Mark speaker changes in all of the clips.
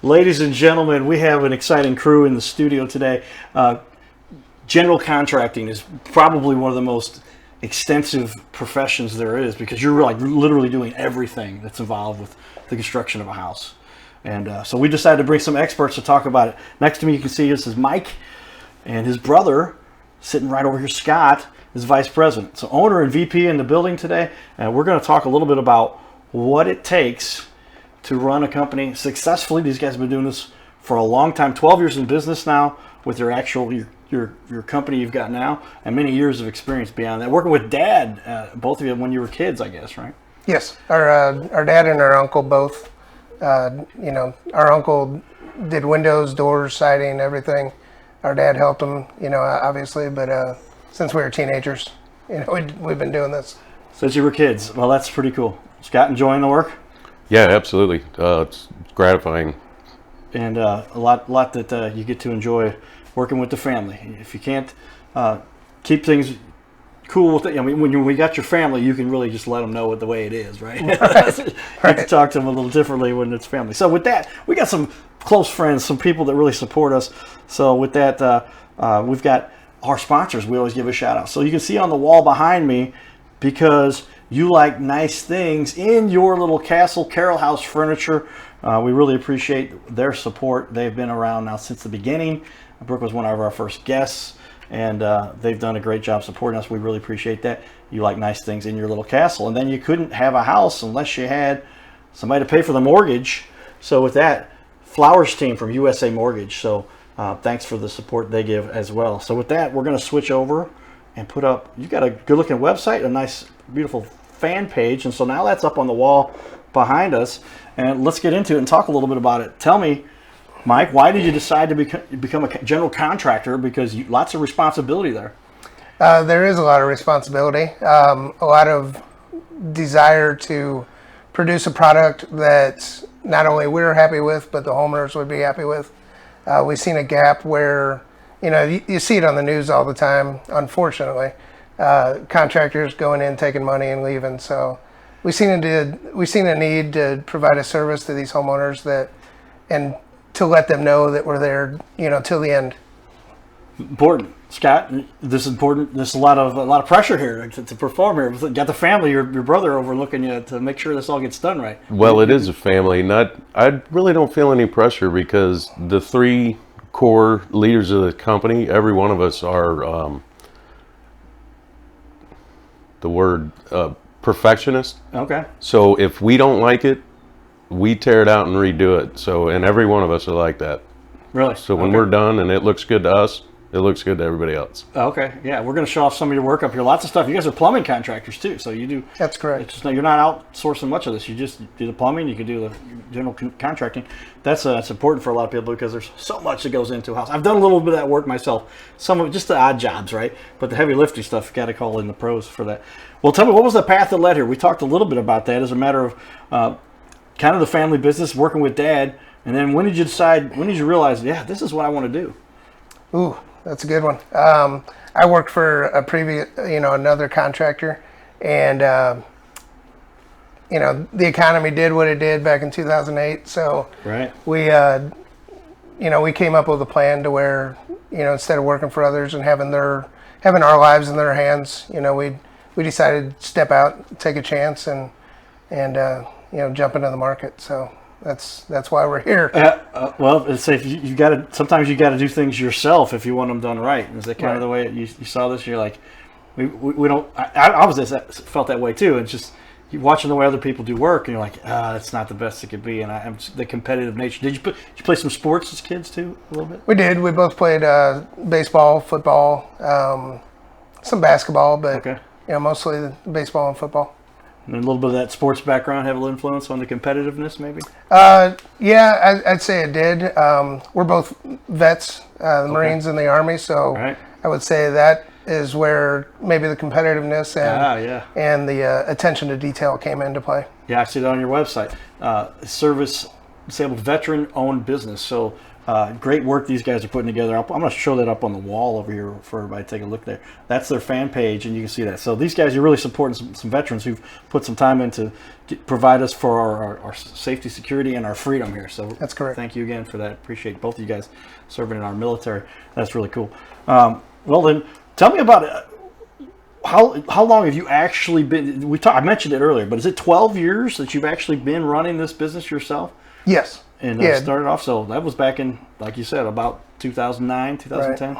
Speaker 1: Ladies and gentlemen, we have an exciting crew in the studio today. General contracting is probably one of the most extensive professions there is because you're like literally doing everything that's involved with the construction of a house. And so we decided to bring some experts to talk about it. Next to me, you can see this is Mike and his brother sitting right over here, Scott, is vice president. So owner and VP in the building today. And we're going to talk a little bit about what it takes to run a company successfully. These guys have been doing this for a long time, 12 years in business now with your company you've got now, and many years of experience beyond that. Working with Dad, both of you when you were kids, I guess, right?
Speaker 2: Yes, our dad and our uncle both. Our uncle did windows, doors, siding, everything. Our dad helped him, obviously, but since we were teenagers, we've been doing this.
Speaker 1: Since you were kids. Well, that's pretty cool. Scott, enjoying the work?
Speaker 3: Yeah, absolutely. It's gratifying.
Speaker 1: And a lot that you get to enjoy working with the family. If you can't keep things cool with it, I mean, when we got your family, you can really just let them know the way it is, right?
Speaker 2: Right.
Speaker 1: You can talk to them a little differently when it's family. So with that, we got some close friends, some people that really support us. So with that, we've got our sponsors. We always give a shout out. So you can see on the wall behind me, because you like nice things in your little castle, Carroll House Furniture. We really appreciate their support. They've been around now since the beginning. Brooke was one of our first guests, and they've done a great job supporting us. We really appreciate that. You like nice things in your little castle. And then you couldn't have a house unless you had somebody to pay for the mortgage. So with that, Flowers team from USA Mortgage. So thanks for the support they give as well. So with that, we're going to switch over and put up, you got a good looking website, a nice, beautiful fan page. And so now that's up on the wall behind us. And let's get into it and talk a little bit about it. Tell me, Mike, why did you decide to become a general contractor? Because lots of responsibility there.
Speaker 2: There is a lot of responsibility, a lot of desire to produce a product that not only we're happy with, but the homeowners would be happy with. We've seen a gap where, you see it on the news all the time, unfortunately. Contractors going in, taking money and leaving. So we've seen a need to provide a service to these homeowners and to let them know that we're there, till the end.
Speaker 1: Important, Scott. This is important. There's a lot of pressure here to perform here. You got the family, your brother overlooking you to make sure this all gets done right.
Speaker 3: Well, it is a family. I really don't feel any pressure because the three core leaders of the company, every one of us are perfectionist.
Speaker 1: Okay.
Speaker 3: So if we don't like it, we tear it out and redo it. So, and every one of us are like that.
Speaker 1: Really?
Speaker 3: So when we're done and it looks good to us, it looks good to everybody else.
Speaker 1: Okay. Yeah, we're going to show off some of your work up here. Lots of stuff. You guys are plumbing contractors too, so you do.
Speaker 2: That's correct.
Speaker 1: It's just, you're not outsourcing much of this. You just do the plumbing. You can do the general contracting. That's important for a lot of people because there's so much that goes into a house. I've done a little bit of that work myself. Some of just the odd jobs, right? But the heavy lifting stuff, got to call in the pros for that. Well, tell me, what was the path that led here? We talked a little bit about that as a matter of kind of the family business, working with Dad, and then when did you realize, yeah, this is what I want to do?
Speaker 2: Ooh, that's a good one. I worked for another contractor, and the economy did what it did back in 2008. So
Speaker 1: right.
Speaker 2: We came up with a plan to where, instead of working for others and having our lives in their hands, we decided to step out, take a chance, and jump into the market. So that's why we're here.
Speaker 1: Well, it's safe. Sometimes you got to do things yourself if you want them done right. Is that kind of the way you saw this? You're like, we don't. I felt that way too. It's just you're watching the way other people do work, and you're like, it's not the best it could be. And I'm the competitive nature. Did you play some sports as kids too, a little bit?
Speaker 2: We did. We both played baseball, football, some basketball, but
Speaker 1: okay.
Speaker 2: Mostly baseball and football.
Speaker 1: And a little bit of that sports background have a little influence on the competitiveness, maybe?
Speaker 2: Yeah, I'd say it did. We're both vets, the Marines and the Army, so
Speaker 1: right.
Speaker 2: I would say that is where maybe the competitiveness and the attention to detail came into play.
Speaker 1: Yeah, I see that on your website. Service disabled veteran-owned business. So Great work these guys are putting together. I'm going to show that up on the wall over here for everybody to take a look there. That's their fan page, and you can see that. So these guys are really supporting some veterans who've put some time in to provide us for our safety, security, and our freedom here. So
Speaker 2: That's correct.
Speaker 1: Thank you again for that. Appreciate both of you guys serving in our military. That's really cool. Well, then, tell me about it. How long have you actually been? I mentioned it earlier, but is it 12 years that you've actually been running this business yourself?
Speaker 2: Yes.
Speaker 1: And
Speaker 2: Yeah.
Speaker 1: started off, so that was back in, like you said, about 2009, 2010,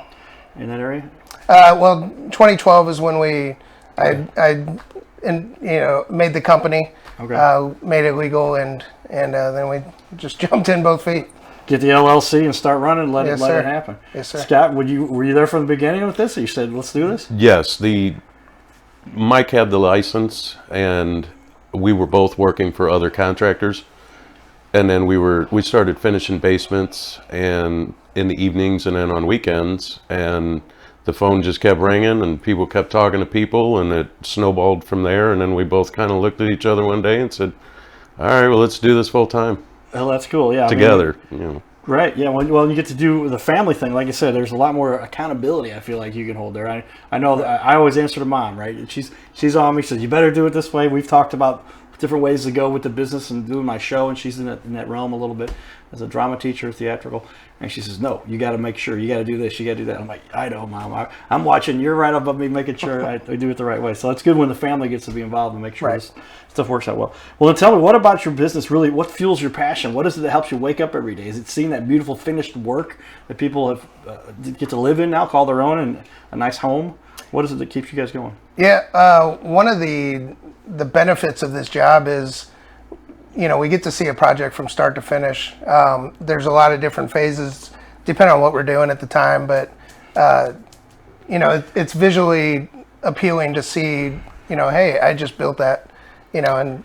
Speaker 1: in that area.
Speaker 2: Well, 2012 is when made the company,
Speaker 1: Okay.
Speaker 2: made it legal, and then we just jumped in both feet.
Speaker 1: Get the LLC and start running. Let
Speaker 2: Yes,
Speaker 1: it
Speaker 2: sir.
Speaker 1: happen.
Speaker 2: Yes, sir.
Speaker 1: Scott, were you there from the beginning with this? You said, let's do this.
Speaker 3: Yes, Mike had the license, and we were both working for other contractors. And then we started finishing basements and in the evenings and then on weekends, and the phone just kept ringing and people kept talking to people, and it snowballed from there. And then we both kind of looked at each other one day and said, all right, well, let's do this full time
Speaker 1: Well, that's cool. Yeah.
Speaker 3: together.
Speaker 1: Right. Yeah. Well, you get to do the family thing. Like I said, there's a lot more accountability. I feel like you can hold there. I know that I always answer to mom. Right. She's on me. She says you better do it this way. We've talked about different ways to go with the business and doing my show, and she's in that realm a little bit as a drama teacher, theatrical. And she says, no, you got to make sure, you got to do this, you got to do that. I'm like, I know, Mom. I'm watching. You're right above me, making sure I do it the right way. So it's good when the family gets to be involved and make sure this stuff works out well. Well, then tell me, what about your business really? What fuels your passion? What is it that helps you wake up every day? Is it seeing that beautiful finished work that people have get to live in now, call their own, and a nice home? What is it that keeps you guys going?
Speaker 2: Yeah, one of the benefits of this job is, we get to see a project from start to finish. There's a lot of different phases, depending on what we're doing at the time, but it's visually appealing to see, hey, I just built that, and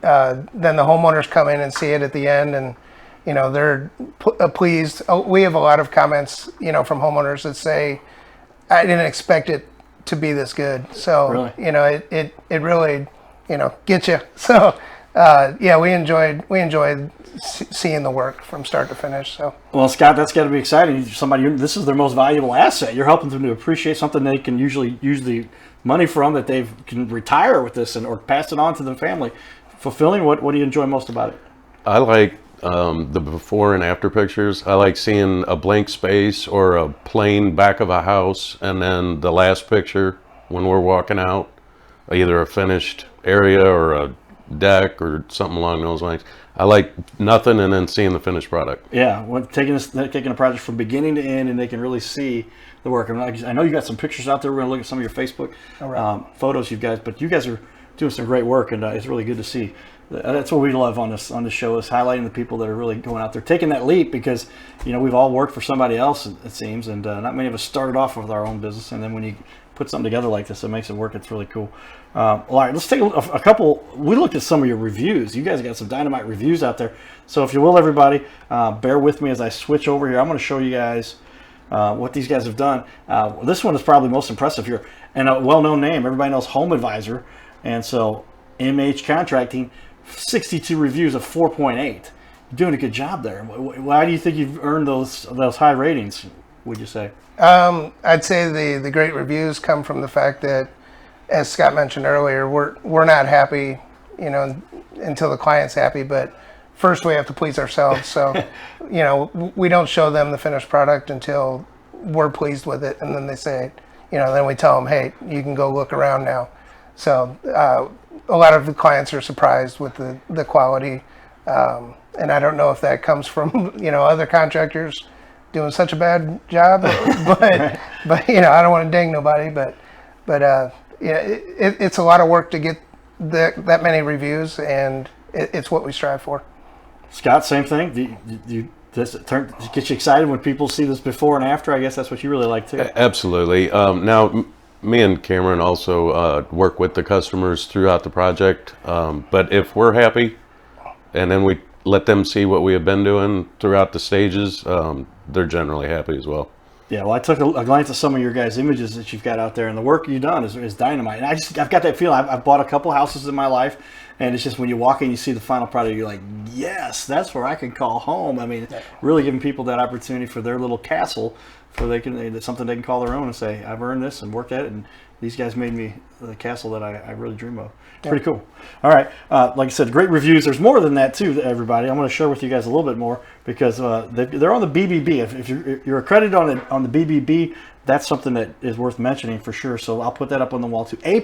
Speaker 2: then the homeowners come in and see it at the end, and they're pleased. Oh, we have a lot of comments, from homeowners that say, I didn't expect it to be this good. So
Speaker 1: Really?
Speaker 2: It really gets you. So we enjoyed seeing the work from start to finish. So
Speaker 1: Well, Scott, that's got to be exciting. This is their most valuable asset. You're helping them to appreciate something they can usually use the money from, that they can retire with this or pass it on to the family. Fulfilling. What do you enjoy most about it?
Speaker 3: I like the before and after pictures. I like seeing a blank space or a plain back of a house, and then the last picture when we're walking out, either a finished area or a deck or something along those lines. I like nothing and then seeing the finished product.
Speaker 1: Yeah, taking a project from beginning to end, and they can really see the work. And I know you got some pictures out there. We're going to look at some of your Facebook photos, you guys. But you guys are doing some great work, and it's really good to see. That's what we love on this show, is highlighting the people that are really going out there, taking that leap, because we've all worked for somebody else, it seems, and not many of us started off with our own business. And then when you put something together like this, it makes it work. It's really cool. All right, let's take a couple. We looked at some of your reviews. You guys got some dynamite reviews out there. So if you will, everybody, bear with me as I switch over here. I'm going to show you guys what these guys have done. This one is probably most impressive here, and a well-known name. Everybody knows Home Advisor, and so MH Contracting. 62 reviews of 4.8. You're doing a good job there. Why do you think you've earned those high ratings, would you say?
Speaker 2: I'd say the great reviews come from the fact that, as Scott mentioned earlier, we're not happy, until the client's happy, but first we have to please ourselves. So, we don't show them the finished product until we're pleased with it, and then they say, then we tell them, hey, you can go look around now. So a lot of the clients are surprised with the quality, and I don't know if that comes from other contractors doing such a bad job, but I don't want to ding nobody, but it's a lot of work to get that many reviews, and it's what we strive for.
Speaker 1: Scott, same thing. Does it get you excited when people see this before and after? I guess that's what you really like too.
Speaker 3: Absolutely. Now, me and Cameron also work with the customers throughout the project. But if we're happy, and then we let them see what we have been doing throughout the stages, they're generally happy as well.
Speaker 1: Yeah, well, I took a glance at some of your guys' images that you've got out there, and the work you've done is dynamite. And I've got that feeling. I've bought a couple houses in my life, And it's just when you walk in, you see the final product, you're like, yes, that's where I can call home. I mean, really giving people that opportunity for their little castle, for that's something they can call their own and say, I've earned this and worked at it, and these guys made me the castle that I really dream of. Pretty cool. All right. Like I said, great reviews. There's more than that, too, everybody. I'm going to share with you guys a little bit more because they're on the BBB. If you're accredited on the BBB, that's something that is worth mentioning for sure. So I'll put that up on the wall, too. A+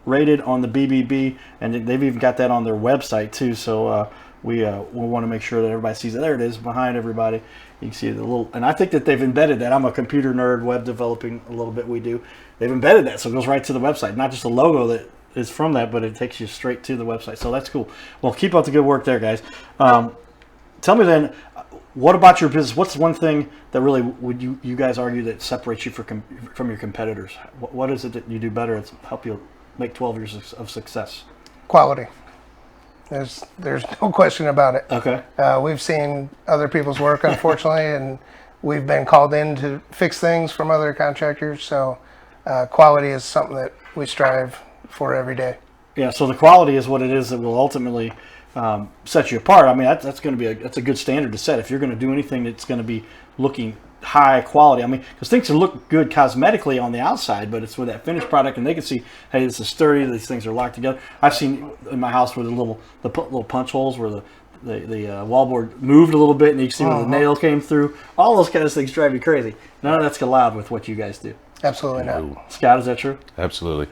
Speaker 1: rated on the BBB, and they've even got that on their website, too. So we want to make sure that everybody sees it. There it is behind everybody. You can see the little, and I think that they've embedded that. I'm a computer nerd, web developing a little bit. We do. They've embedded that, so it goes right to the website. Not just a logo that is from that, but it takes you straight to the website. So that's cool. Well, keep up the good work there, guys. Tell me then, what about your business? What's one thing that really would you guys argue that separates you from your competitors? What is it that you do better to help you make 12 years of success?
Speaker 2: Quality. There's no question about it.
Speaker 1: Okay.
Speaker 2: We've seen other people's work, unfortunately, and we've been called in to fix things from other contractors. So quality is something that we strive for every day.
Speaker 1: Yeah. So the quality is what it is that will ultimately set you apart. I mean, that's going to be that's a good standard to set. If you're going to do anything that's going to be looking high quality, I mean, because things can look good cosmetically on the outside, but it's with that finished product, and they can see, hey, this is sturdy. These things are locked together. I've seen in my house where the little punch holes where the wallboard moved a little bit, and you can see where the nail came through. All those kind of things drive you crazy. None of that's allowed with what you guys do.
Speaker 2: Absolutely not.
Speaker 1: Scott, is that true?
Speaker 3: Absolutely.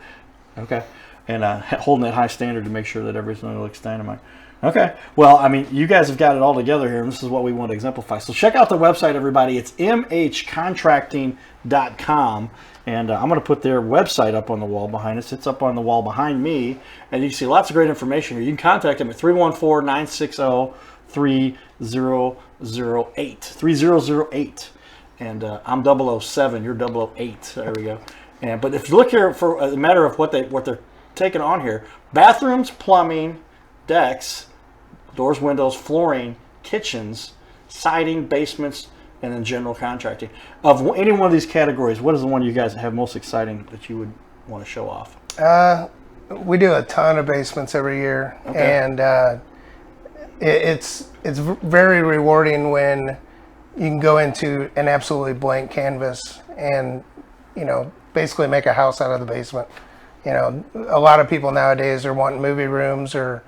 Speaker 1: Okay. And holding that high standard to make sure that everything looks dynamite. Okay. Well, I mean, you guys have got it all together here, and this is what we want to exemplify. So check out the website, everybody. It's mhcontracting.com, and I'm going to put their website up on the wall behind us. It's up on the wall behind me, and you can see lots of great information here. You can contact them at 314-960-3008. 3008. And I'm 007. You're 008. There we go. But if you look here for a matter of what they're taking on here, bathrooms, plumbing, decks, doors, windows, flooring, kitchens, siding, basements, and then general contracting. Of any one of these categories, what is the one you guys have most exciting that you would want to show off?
Speaker 2: We do a ton of basements every year, and it's very rewarding when you can go into an absolutely blank canvas and basically make a house out of the basement. A lot of people nowadays are wanting movie rooms or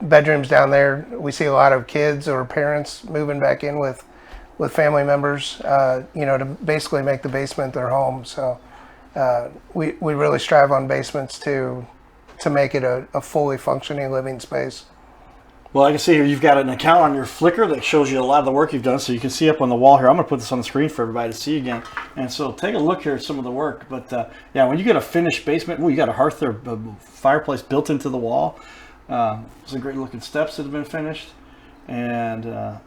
Speaker 2: bedrooms down there. We see a lot of kids or parents moving back in with family members, to basically make the basement their home. So we really strive on basements to make it a fully functioning living space.
Speaker 1: Well, I can see here you've got an account on your Flickr that shows you a lot of the work you've done, so you can see up on the wall here. I'm going to put this on the screen for everybody to see again. And so take a look here at some of the work. But when you get a finished basement, you got a hearth there, a fireplace built into the wall. Some great looking steps that have been finished. And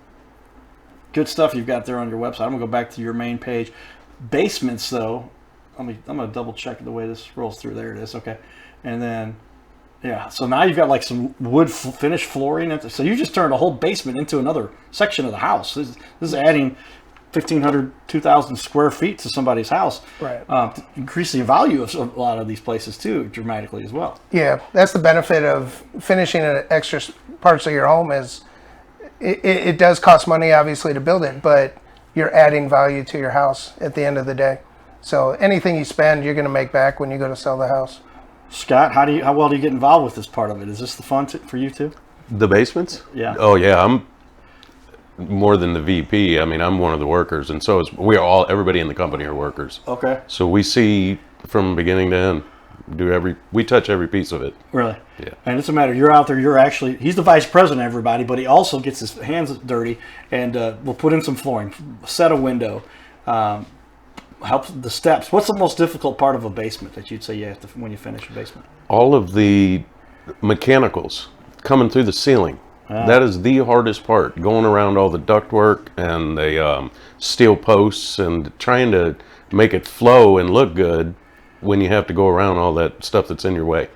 Speaker 1: good stuff you've got there on your website. I'm going to go back to your main page. Basements, though, I'm going to double check the way this rolls through. There it is. Okay. And then... yeah, so now you've got like some wood finished flooring. So you just turned a whole basement into another section of the house. This is adding 1,500, 2,000 square feet to somebody's house.
Speaker 2: Right.
Speaker 1: Increasing the value of a lot of these places too, dramatically as well.
Speaker 2: Yeah, that's the benefit of finishing extra parts of your home is it does cost money, obviously, to build it, but you're adding value to your house at the end of the day. So anything you spend, you're going to make back when you go to sell the house.
Speaker 1: Scott, how well do you get involved with this part of it? Is this the fun for you too?
Speaker 3: The basements?
Speaker 1: Yeah.
Speaker 3: Oh yeah, I'm more than the VP. I mean, I'm one of the workers, and so is everybody in the company are workers.
Speaker 1: Okay.
Speaker 3: So we see from beginning to end. We touch every piece of it.
Speaker 1: Really?
Speaker 3: Yeah.
Speaker 1: And it's a matter, you're out there, he's the vice president of everybody, but he also gets his hands dirty and we'll put in some flooring, set a window, help the steps. What's the most difficult part of a basement that you'd say you have to when you finish a basement?
Speaker 3: All of the mechanicals coming through the ceiling. That is the hardest part, going around all the ductwork and the steel posts and trying to make it flow and look good when you have to go around all that stuff that's in your way.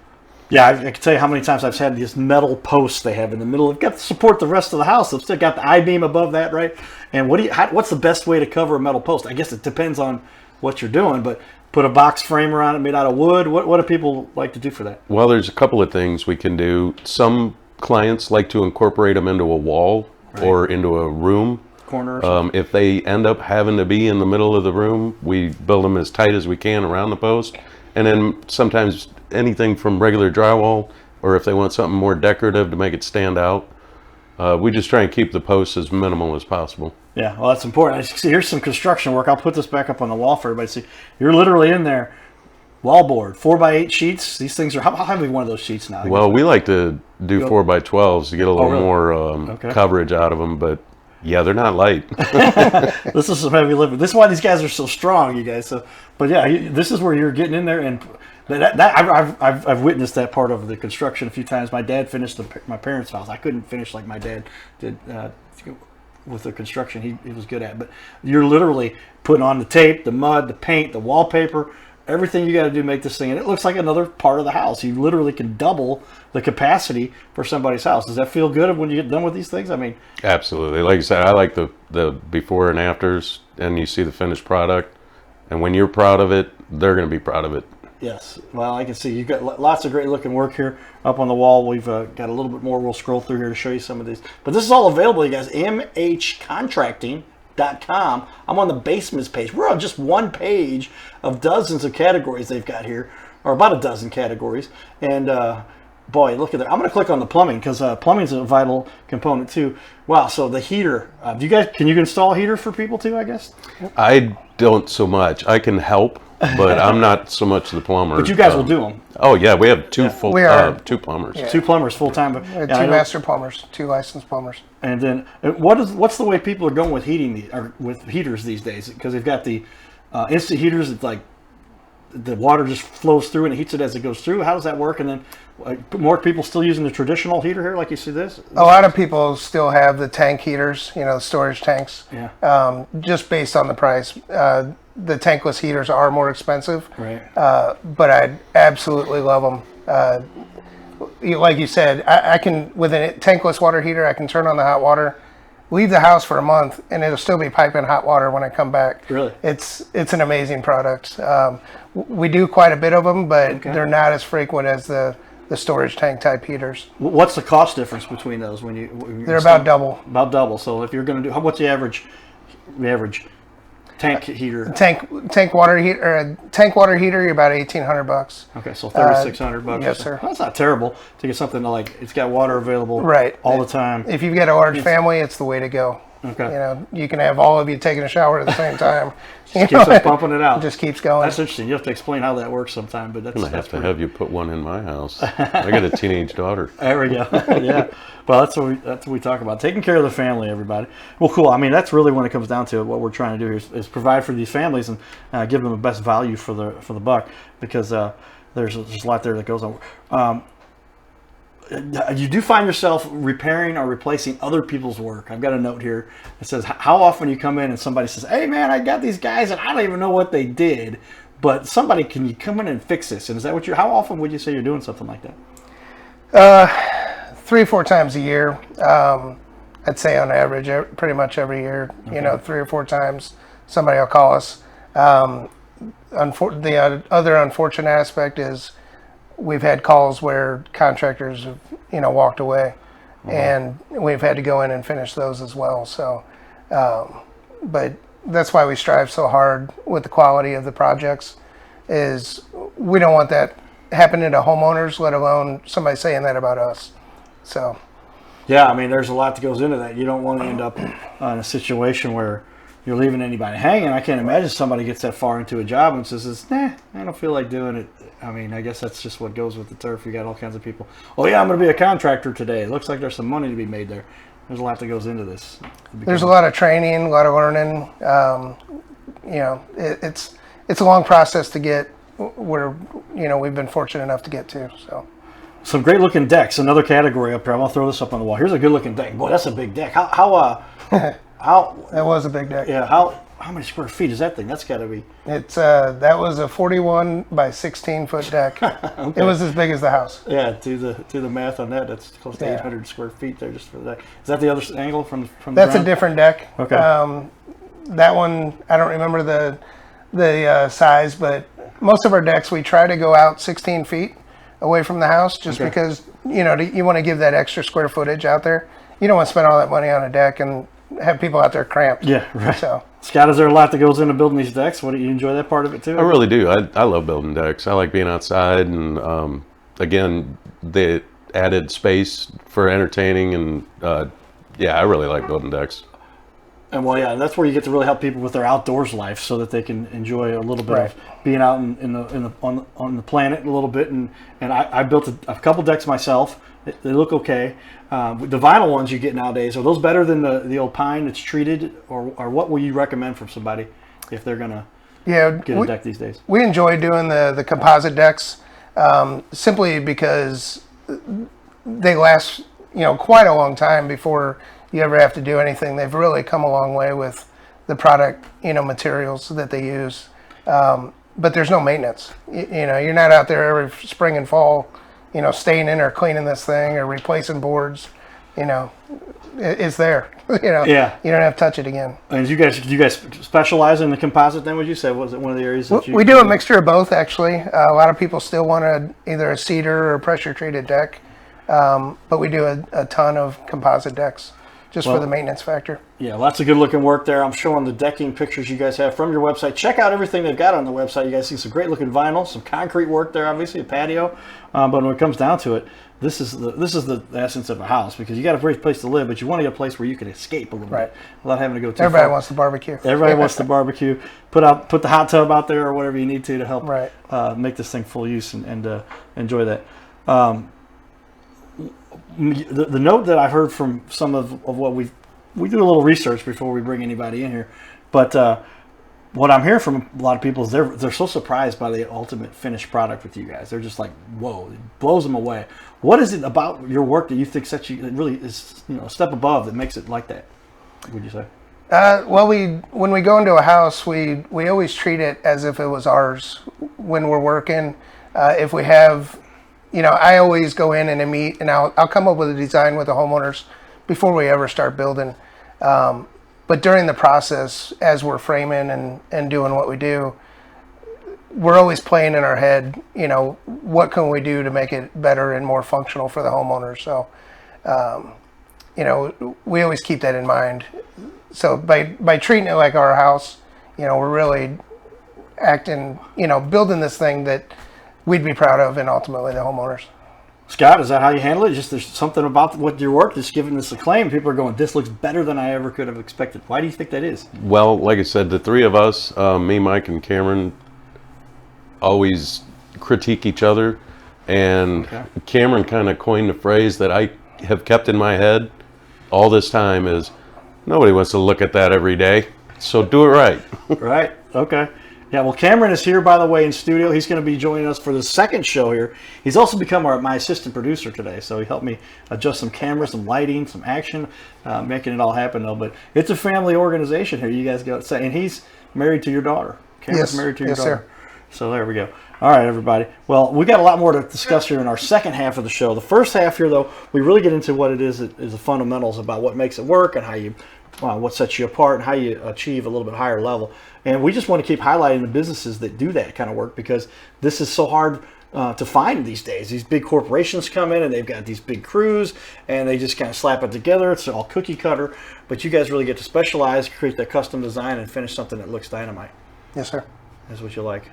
Speaker 1: Yeah, I can tell you how many times I've had these metal posts they have in the middle. They've got to support the rest of the house. They've still got the I-beam above that, right? And what's the best way to cover a metal post? I guess it depends on what you're doing, but put a box frame around it made out of wood. What do people like to do for that?
Speaker 3: Well, there's a couple of things we can do. Some clients like to incorporate them into a wall or into a room.
Speaker 1: Corner or something?
Speaker 3: If they end up having to be in the middle of the room, we build them as tight as we can around the post. And then sometimes anything from regular drywall, or if they want something more decorative to make it stand out, we just try and keep the posts as minimal as possible.
Speaker 1: Yeah, well, that's important. I see, here's some construction work. I'll put this back up on the wall for everybody to see. You're literally in there, wallboard, 4x8 sheets. These things are, how heavy one of those sheets now?
Speaker 3: Well, we like to do 4x12s to get a little
Speaker 1: really?
Speaker 3: more coverage out of them, but yeah, they're not light.
Speaker 1: This is some heavy lifting. This is why these guys are so strong, you guys. So, but yeah, this is where you're getting in there, and I've witnessed that part of the construction a few times. My dad finished my parents' house. I couldn't finish like my dad did with the construction he was good at. But you're literally putting on the tape, the mud, the paint, the wallpaper, everything you got to do to make this thing, and it looks like another part of the house. You literally can double the capacity for somebody's house. Does that feel good when you get done with these things? I mean,
Speaker 3: Absolutely. Like I said, I like the before and afters, and you see the finished product. And when you're proud of it, they're going to be proud of it.
Speaker 1: yes. Well, I can see you've got lots of great looking work here up on the wall. We've got a little bit more. We'll scroll through here to show you some of these. But this is all available, you guys. mhcontracting.com. I'm on the basements page. We're on just one page of dozens of categories they've got here, or about a dozen categories. And boy, look at that. I'm going to click on the plumbing because plumbing is a vital component too. Wow. So the heater. Can you install a heater for people too? I guess.
Speaker 3: I don't so much. I can help, but I'm not so much the plumber.
Speaker 1: But you guys will do them.
Speaker 3: Oh yeah, we have two two plumbers.
Speaker 2: Yeah.
Speaker 1: 2 plumbers full time.
Speaker 2: We had 2 master plumbers, 2 licensed plumbers.
Speaker 1: And then what's the way people are going with with heaters these days? Because they've got the instant heaters. It's like the water just flows through and it heats it as it goes through. How does that work? And then more people still using the traditional heater here, like you see this.
Speaker 2: A lot of people still have the tank heaters, storage tanks.
Speaker 1: Yeah.
Speaker 2: Just based on the price. The tankless heaters are more expensive.
Speaker 1: Right.
Speaker 2: But I absolutely love them. Like you said, I can, with a tankless water heater, I can turn on the hot water, leave the house for a month, and it'll still be piping hot water when I come back.
Speaker 1: Really?
Speaker 2: It's an amazing product. We do quite a bit of them, but they're not as frequent as the storage tank type heaters.
Speaker 1: What's the cost difference between those when you?
Speaker 2: They're about double.
Speaker 1: About double. So if you're going to do, what's the average tank heater?
Speaker 2: Tank water heater, you're about $1,800.
Speaker 1: Okay, so $3,600.
Speaker 2: Yes, sir.
Speaker 1: Well, that's not terrible to get something it's got water available
Speaker 2: Right.
Speaker 1: all the time.
Speaker 2: If you've got a large family, it's the way to go.
Speaker 1: Okay.
Speaker 2: You can have all of you taking a shower at the same time.
Speaker 1: Just keeps on pumping it out.
Speaker 2: Just keeps going.
Speaker 1: That's interesting. You have to explain how that works sometime, but that's
Speaker 3: I'm gonna have to have you put one in my house. I got a teenage daughter.
Speaker 1: There we go. Yeah. Well, that's what we talk about. Taking care of the family, everybody. Well, cool. I mean, that's really when it comes down to it. What we're trying to do is provide for these families and give them the best value for the buck, because there's a lot there that goes on. You do find yourself repairing or replacing other people's work. I've got a note here that says, how often you come in and somebody says, hey man, I got these guys and I don't even know what they did, but can you come in and fix this? And is that how often would you say you're doing something like that?
Speaker 2: 3 or 4 times a year. I'd say on average, pretty much every year, 3 or 4 times somebody will call us. The other unfortunate aspect is we've had calls where contractors have, walked away, and we've had to go in and finish those as well. So, but that's why we strive so hard with the quality of the projects. Is we don't want that happening to homeowners, let alone somebody saying that about us. So,
Speaker 1: yeah, I mean, there's a lot that goes into that. You don't want to end up in a situation where you're leaving anybody hanging. I can't imagine somebody gets that far into a job and says, nah, I don't feel like doing it. I mean, I guess that's just what goes with the turf. You got all kinds of people. Oh yeah, I'm going to be a contractor today. It looks like there's some money to be made there. There's a lot that goes into this.
Speaker 2: There's a lot of training, a lot of learning. It's a long process to get where we've been fortunate enough to get to. So,
Speaker 1: some great looking decks. Another category up here. I'm gonna throw this up on the wall. Here's a good looking deck. Boy, that's a big deck. How
Speaker 2: that was a big deck.
Speaker 1: Yeah. How many square feet is that thing? That's got to be.
Speaker 2: It's that was a 41 by 16 foot deck. Okay. It was as big as the house.
Speaker 1: Yeah. Do the math on that. That's close to 800 square feet there just for that. Is that the other angle from the
Speaker 2: That's
Speaker 1: ground?
Speaker 2: a different deck.
Speaker 1: Okay.
Speaker 2: That one, I don't remember the the size, but most of our decks we try to go out 16 feet away from the house, just because you want to give that extra square footage out there. You don't want to spend all that money on a deck and have people out there cramped.
Speaker 1: Yeah, right.
Speaker 2: So,
Speaker 1: Scott, is there a lot that goes into building these decks? What do you enjoy that part of it too?
Speaker 3: I really do. I love building decks. I like being outside, and again, the added space for entertaining, and I really like building decks.
Speaker 1: And well, yeah, that's where you get to really help people with their outdoors life, so that they can enjoy a little bit
Speaker 2: Right.
Speaker 1: of being out on the planet a little bit. And I built a couple decks myself. They look okay. The vinyl ones you get nowadays, are those better than the old pine that's treated, or what would you recommend from somebody if they're gonna get a deck these days?
Speaker 2: we enjoy doing the composite decks, simply because they last quite a long time before you ever have to do anything. They've really come a long way with the product materials that they use, but there's no maintenance. You're not out there every spring and fall staying in or cleaning this thing or replacing boards. It's there.
Speaker 1: Yeah.
Speaker 2: You don't have to touch it again.
Speaker 1: And do you guys specialize in the composite then, would you say? Was it one of the areas that
Speaker 2: We do a mixture of both, actually. A lot of people still want either a cedar or a pressure treated deck, but we do a ton of composite decks just for the maintenance factor.
Speaker 1: Yeah, lots of good looking work there. I'm showing the decking pictures you guys have from your website. Check out everything they've got on the website. You guys see some great looking vinyl, some concrete work there, obviously a patio. But when it comes down to it, this is the essence of a house, because you got a great place to live, but you want to get a place where you can escape a little
Speaker 2: Right.
Speaker 1: bit without having to go too
Speaker 2: Everybody
Speaker 1: far.
Speaker 2: wants to barbecue.
Speaker 1: Everybody wants to barbecue. Put the hot tub out there or whatever you need to help
Speaker 2: Right.
Speaker 1: make this thing full use and enjoy that. The note that I've heard from some of what we do a little research before we bring anybody in here, but what I'm hearing from a lot of people is they're so surprised by the ultimate finished product with you guys. They're just like, whoa, it blows them away. What is it about your work that you think sets you, that really is a step above, that makes it like that, would you say?
Speaker 2: Well, when we go into a house, we always treat it as if it was ours when we're working. If we have, I always go in and meet, and I'll come up with a design with the homeowners before we ever start building. But during the process, as we're framing and doing what we do, we're always playing in our head, what can we do to make it better and more functional for the homeowners? So, we always keep that in mind. So by treating it like our house, we're really acting, building this thing that we'd be proud of, and ultimately the homeowners.
Speaker 1: Scott, is that how you handle it? Just there's something about what your work that's giving this acclaim. People are going, this looks better than I ever could have expected. Why do you think that is?
Speaker 3: Well, like I said, the three of us, me, Mike, and Cameron, always critique each other. And Cameron kind of coined the phrase that I have kept in my head all this time is, nobody wants to look at that every day, so do it right.
Speaker 1: Right. Okay. Yeah, well, Cameron is here, by the way, in studio. He's going to be joining us for the second show here. He's also become my assistant producer today, so he helped me adjust some cameras, some lighting, some action, making it all happen, though. But it's a family organization here. You guys go, and he's married to your daughter. Cameron's married to your daughter.
Speaker 2: Sir.
Speaker 1: So there we go. All right, everybody. Well, we got a lot more to discuss here in our second half of the show. The first half here, though, we really get into what it is the fundamentals about what makes it work and how you, what sets you apart and how you achieve a little bit higher level. And we just want to keep highlighting the businesses that do that kind of work, because this is so hard to find these days. These big corporations come in and they've got these big crews and they just kind of slap it together. It's all cookie cutter, but you guys really get to specialize, create that custom design, and finish something that looks dynamite.
Speaker 2: Yes, sir.
Speaker 1: That's what you like.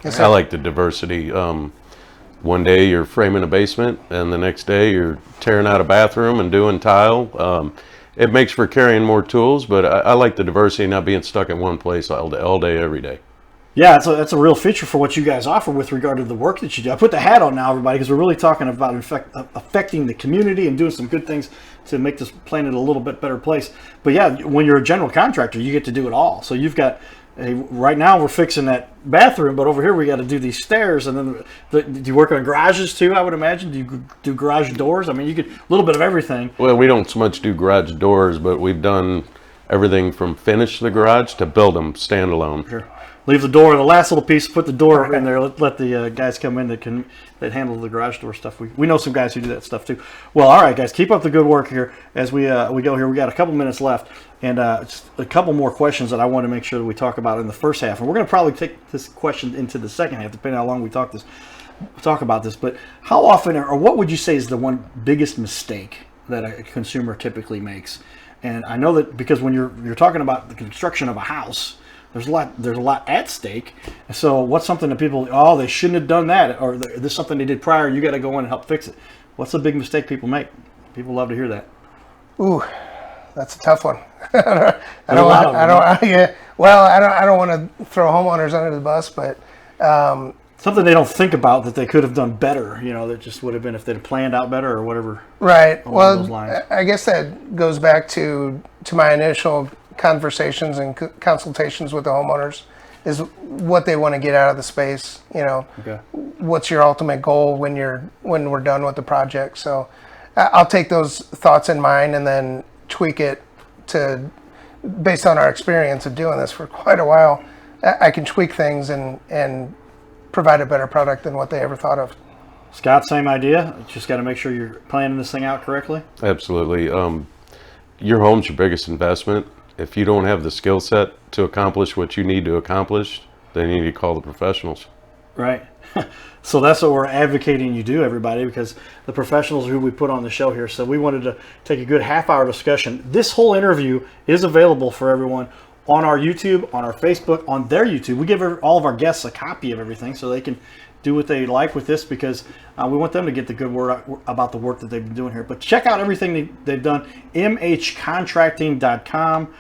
Speaker 2: Yes, sir.
Speaker 3: I like the diversity. One day you're framing a basement, and the next day you're tearing out a bathroom and doing tile. It makes for carrying more tools, but I like the diversity, not being stuck in one place all day, every day.
Speaker 1: Yeah, that's a real feature for what you guys offer with regard to the work that you do. I put the hat on now, everybody, because we're really talking about affecting the community and doing some good things to make this planet a little bit better place. But yeah, when you're a general contractor, you get to do it all. So you've got, right now we're fixing that bathroom, but over here we got to do these stairs, and then do you work on garages too, I would imagine? Do you do garage doors? I mean, you get a little bit of everything.
Speaker 3: Well, we don't so much do garage doors, but we've done everything from finish the garage to build them standalone.
Speaker 1: Sure. leave the door, the last little piece, put the door in there, let the guys come in that handle the garage door stuff. We know some guys who do that stuff too. Well, all right, guys, keep up the good work here as we go here. We got a couple minutes left, and just a couple more questions that I want to make sure that we talk about in the first half, and we're going to probably take this question into the second half, depending on how long we talk about this. But how often, or what would you say is the one biggest mistake that a consumer typically makes? And I know that because when you're talking about the construction of a house, there's a lot at stake. So what's something that people, they shouldn't have done that, or this is something they did prior, you got to go in and help fix it. What's the big mistake people make? People love to hear that.
Speaker 2: Ooh, that's a tough one. I don't want to throw homeowners under the bus, but
Speaker 1: something they don't think about that they could have done better, that just would have been if they'd planned out better or whatever.
Speaker 2: Right. Well, I guess that goes back to my initial conversations and consultations with the homeowners, is what they want to get out of the space.
Speaker 1: Okay.
Speaker 2: What's your ultimate goal when we're done with the project? So I'll take those thoughts in mind and then tweak it based on our experience of doing this for quite a while. I can tweak things and provide a better product than what they ever thought of.
Speaker 1: Scott, same idea. Just got to make sure you're planning this thing out correctly.
Speaker 3: Absolutely. Your home's your biggest investment. If you don't have the skill set to accomplish what you need to accomplish, then you need to call the professionals.
Speaker 1: Right. So that's what we're advocating you do, everybody, because the professionals who we put on the show here. So we wanted to take a good half-hour discussion. This whole interview is available for everyone on our YouTube, on our Facebook, on their YouTube. We give all of our guests a copy of everything so they can do what they like with this, because we want them to get the good word about the work that they've been doing here. But check out everything they've done. mhcontracting.com,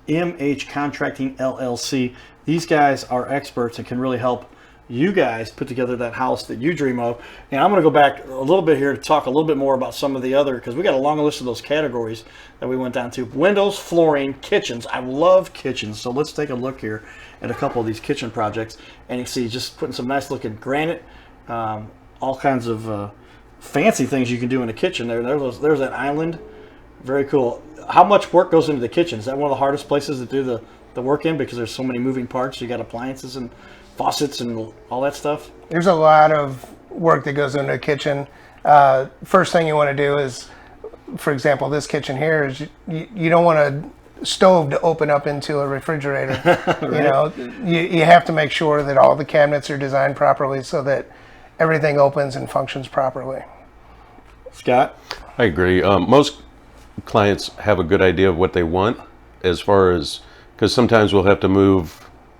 Speaker 1: MH Contracting LLC. These guys are experts and can really help you guys put together that house that you dream of. And I'm going to go back a little bit here to talk a little bit more about some of the other, because we got a long list of those categories that we went down to. Windows, flooring, kitchens. I love kitchens. So let's take a look here at a couple of these kitchen projects. And you see just putting some nice looking granite, all kinds of fancy things you can do in a kitchen. There's that island. Very cool. How much work goes into the kitchen? Is that one of the hardest places to do the work in, because there's so many moving parts? You got appliances and faucets and all that stuff?
Speaker 2: There's a lot of work that goes into a kitchen. First thing you want to do is, for example, this kitchen here is you don't want a stove to open up into a refrigerator. Right. You have to make sure that all the cabinets are designed properly so that everything opens and functions properly.
Speaker 1: Scott?
Speaker 3: I agree. Most clients have a good idea of what they want, as far as, because sometimes we'll have to move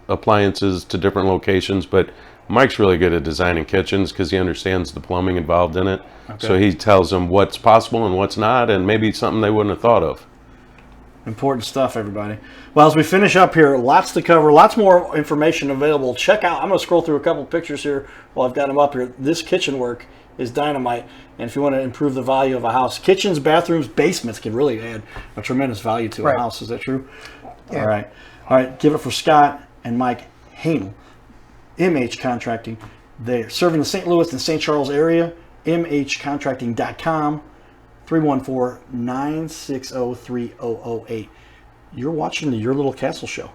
Speaker 3: appliances to different locations, but Mike's really good at designing kitchens because he understands the plumbing involved in it. Okay. So he tells them what's possible and what's not, and maybe something they wouldn't have thought of.
Speaker 1: Important stuff, everybody. Well, as we finish up here, lots to cover, lots more information available. Check out, I'm going to scroll through a couple pictures here while I've got them up here. This kitchen work is dynamite, and if you want to improve the value of a house, kitchens, bathrooms, basements can really add a tremendous value to a house. Is that true? Yeah. All right, give it for Scott and Mike Haenel, MH Contracting. They're serving the St. Louis and St. Charles area. mhcontracting.com, 314-960-3008. You're watching the Your Little Castle Show.